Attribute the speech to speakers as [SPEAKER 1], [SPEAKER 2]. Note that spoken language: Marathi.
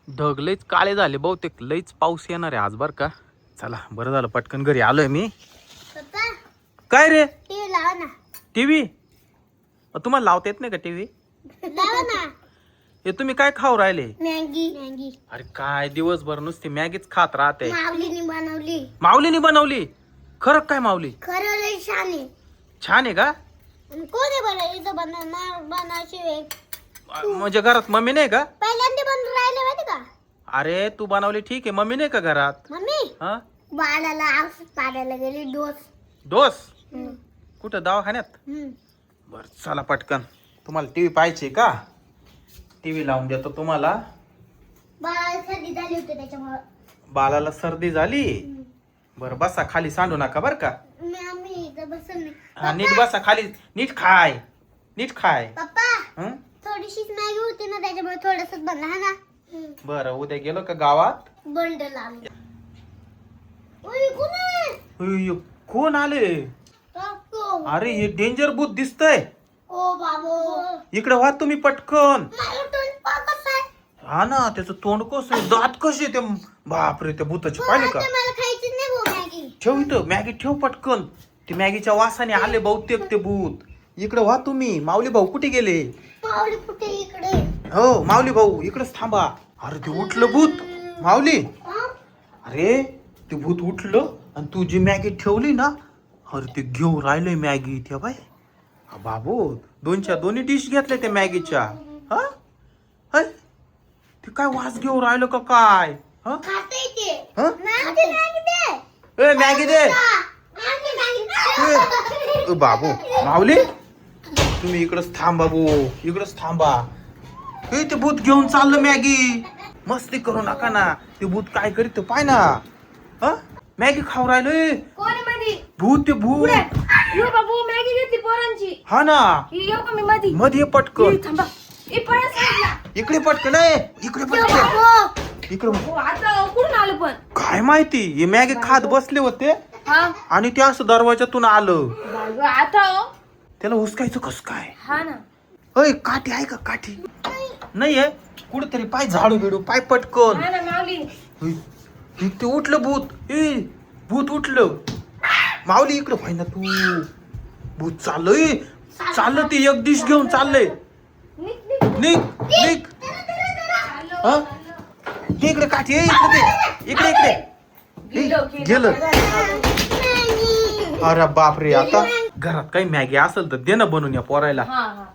[SPEAKER 1] ढग लईच काळे झाले, बहुतेक लईच पाऊस येणार आहे आज बर का. चला बरं झालं पटकन घरी आलोय मी.
[SPEAKER 2] पप्पा
[SPEAKER 1] काय रे
[SPEAKER 2] टीव्ही लावा ना.
[SPEAKER 1] टीव्ही? तुम्हाला लावता येत नाही का टीव्ही?
[SPEAKER 2] लावा ना.
[SPEAKER 1] हे तुम्ही काय खाऊ राहिले?
[SPEAKER 2] मॅगी मॅगी
[SPEAKER 1] अरे काय दिवसभर नुसती मॅगीच खात राहते.
[SPEAKER 2] माऊलीने बनवली.
[SPEAKER 1] माऊलीने बनवली? खरं काय माऊली?
[SPEAKER 2] खरं लय छान आहे.
[SPEAKER 1] छान आहे का?
[SPEAKER 2] कोण आहे बरं इथं बनाशिवाय?
[SPEAKER 1] म्हणजे घरात मम्मी नाही का?
[SPEAKER 2] पहिल्यांदा बनवून राहिले माहिती का?
[SPEAKER 1] अरे तू बनवली ठीक आहे, मम्मी नाही का घरात?
[SPEAKER 2] मम्मी
[SPEAKER 1] हा
[SPEAKER 2] बाळाला औषध पाडायला गेली डोस.
[SPEAKER 1] डोस? कुठं दवाखान्यात? बर चला पटकन. तुम्हाला टीव्ही पाहिजे का? टीव्ही लावून देतो तुम्हाला.
[SPEAKER 2] बाळाला सर्दी झाली होती त्याच्यामुळे.
[SPEAKER 1] बाळाला सर्दी झाली? बर बसा खाली, सांडू नका बर का.
[SPEAKER 2] आम्ही इथं बसून नाही.
[SPEAKER 1] हा नीट बसा खाली, नीट खाय, नीट खाय.
[SPEAKER 2] पप्पा
[SPEAKER 1] हं?
[SPEAKER 2] थोडीशीच मॅगी होती ना त्याच्यामुळे थोडंसंच बनला हा ना.
[SPEAKER 1] बरं उद्या गेलो का गावात?
[SPEAKER 2] बंड लावलं. ओय कोण आहे?
[SPEAKER 1] अय्यो, कोण आले?
[SPEAKER 2] काकू.
[SPEAKER 1] अरे हे डेंजर भूत दिसतंय.
[SPEAKER 2] ओ बाबू.
[SPEAKER 1] इकडे व्हा तुम्ही पटकन.
[SPEAKER 2] मला तोंड पाकच आहे.
[SPEAKER 1] हा ना त्याचं तोंड कसं आहे, दात कसे ते. बापरे त्या भूताचे पाहिले का?
[SPEAKER 2] आता मला खायचीच नाही भाऊ मॅगी.
[SPEAKER 1] ठेव इथं मॅगी, ठेव पटकन. ते मॅगीच्या वासाने आले बहुतेक ते भूत. इकडे व्हा तुम्ही. माऊली भाऊ कुठे गेले?
[SPEAKER 2] पावली कुठे इकडे?
[SPEAKER 1] हो माऊली भाऊ इकडेच थांबा. अरे ते उठलं भूत. माऊली
[SPEAKER 2] हा?
[SPEAKER 1] अरे ते भूत उठलं आणि तू जी मॅगी ठेवली ना, अरे ते घेऊन राहिलंय मॅगी. त्या बाय बाबू दोन्ही डिश घेतल्या त्या मॅगीच्या. हा हाय, ते काय वास घेऊन राहिलं का काय? हा
[SPEAKER 2] खाते ते.
[SPEAKER 1] हा?
[SPEAKER 2] मॅगी मॅगी दे.
[SPEAKER 1] ए मॅगी दे.
[SPEAKER 2] Maggi Maggi.
[SPEAKER 1] ए बाबू माऊली तुम्ही इकडच थांबा भाऊ, इकडच थांबा. हे ते भूत घेऊन चाललं मॅगी. मस्ती करू नका ना. ते भूत काय करीत पाय ना. हा मॅगी खाऊ राहिलोय.
[SPEAKER 3] कोण आहे मधी?
[SPEAKER 1] भूत ते भूत.
[SPEAKER 3] यो बाबू मॅगी घेतली पोरांची.
[SPEAKER 1] हा ना
[SPEAKER 3] येऊ का मी मधी?
[SPEAKER 1] मध्ये पटकन.
[SPEAKER 3] ई, थांबा. ई फळा साईडला.
[SPEAKER 1] इकडे पटकन आहे, इकडे पटकन.
[SPEAKER 2] बाबू.
[SPEAKER 1] इकडे
[SPEAKER 3] हो आता कुठून आलं पण?
[SPEAKER 1] काय माहिती हे मॅगी खात बसले होते
[SPEAKER 3] हा
[SPEAKER 1] आणि ते असं दरवाजातून आलं.
[SPEAKER 3] बाबू आता हो.
[SPEAKER 1] त्याला हुसकायचं कस काय?
[SPEAKER 3] हा ना.
[SPEAKER 1] अय काठी आहे का? काठी नाहीये कुठेतरी. पाय झाडू बिडू पाय पटकन.
[SPEAKER 3] हा ना माऊली.
[SPEAKER 1] अय, ते उठलं भूत. ए भूत उठलं. माऊली इकडं पाहिजे ना तू. भूत चाललंय, चाललं ते एक डिश घेऊन चाललंय.
[SPEAKER 3] निक निक.
[SPEAKER 1] निक निक. हा हे इकडे काठी आहे, इकडे ते. इकडे इकडे ए, गेलं. अरे बापरे आता घरात काही मॅगी असेल तर दे ना बनवून या पोरायला.
[SPEAKER 3] हा हा.